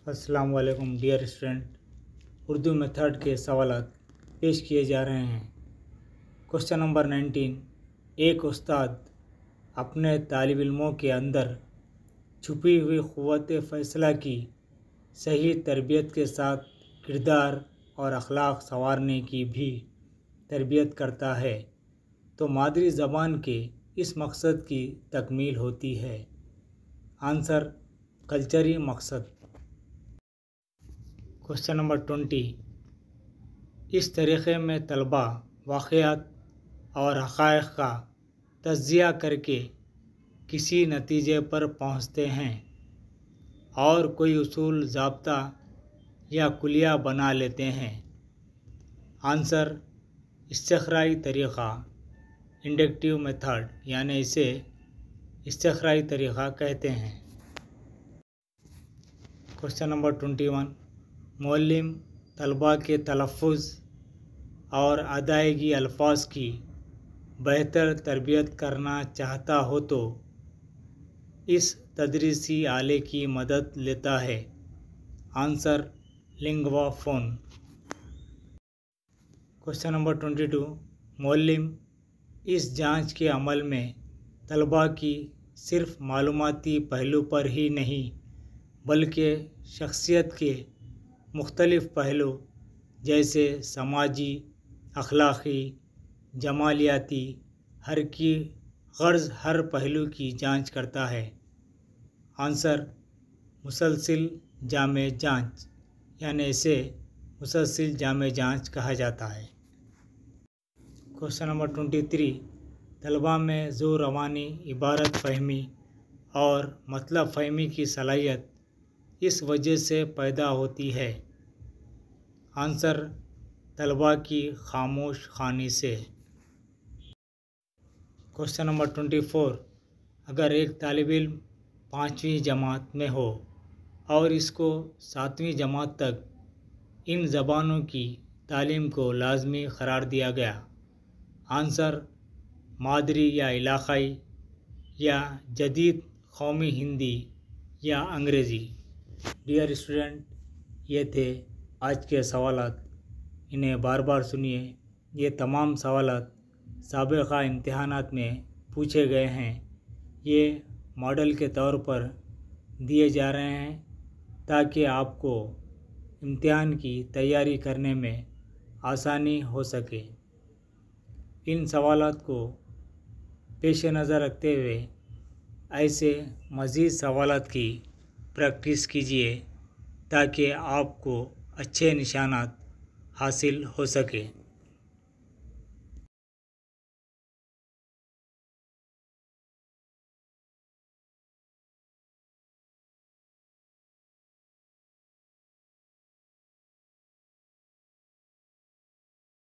السلام علیکم dear student, Urdu method کے سوالات پیش کیے جا رہے ہیں۔ کوشچن نمبر 19، ایک استاد اپنے طالب علموں کے اندر چھپی ہوئی قوت فیصلہ کی صحیح تربیت کے ساتھ کردار اور اخلاق سنوارنے کی بھی تربیت کرتا ہے تو مادری زبان کے اس مقصد کی تکمیل ہوتی ہے۔ آنسر: کلچری مقصد۔ کوشچن نمبر 20، اس طریقے میں طلباء واقعات اور حقائق کا تجزیہ کر کے کسی نتیجے پر پہنچتے ہیں اور کوئی اصول، ضابطہ یا کلیہ بنا لیتے ہیں۔ آنسر: استقرائی طریقہ، انڈکٹیو میتھڈ، یعنی اسے استقرائی طریقہ کہتے ہیں۔ کوشچن نمبر 21، معلم طلباء کے تلفظ اور ادائیگی الفاظ کی بہتر تربیت کرنا چاہتا ہو تو اس تدریسی آلے کی مدد لیتا ہے۔ Answer: Linguaphone. Question number 22، معلم اس جانچ کے عمل میں طلباء کی صرف معلوماتی پہلو پر ہی نہیں بلکہ شخصیت کے مختلف پہلو جیسے سماجی، اخلاقی، جمالیاتی، حرکی غرض ہر پہلو کی جانچ کرتا ہے۔ آنسر: مسلسل جامع جانچ، یعنی اسے مسلسل جامع جانچ کہا جاتا ہے۔ کوشچن نمبر 23، طلباء میں ذو روانی، عبارت فہمی اور مطلب فہمی کی صلاحیت اس وجہ سے پیدا ہوتی ہے۔ آنسر: طلباء کی خاموش خوانی سے۔ کوشچن نمبر 24، اگر ایک طالب علم 5ویں جماعت میں ہو اور اس کو 7ویں جماعت تک ان زبانوں کی تعلیم کو لازمی قرار دیا گیا۔ آنسر: مادری یا علاقائی یا جدید قومی ہندی یا انگریزی۔ ڈیئر اسٹوڈنٹ، یہ تھے آج کے سوالات، انہیں بار بار سنیے۔ یہ تمام سوالات سابقہ امتحانات میں پوچھے گئے ہیں۔ یہ ماڈل کے طور پر دیے جا رہے ہیں تاکہ آپ کو امتحان کی تیاری کرنے میں آسانی ہو سکے۔ ان سوالات کو پیش نظر رکھتے ہوئے ایسے مزید سوالات کی پریکٹس کیجیے تاکہ آپ کو اچھے نشانات حاصل ہو سکے۔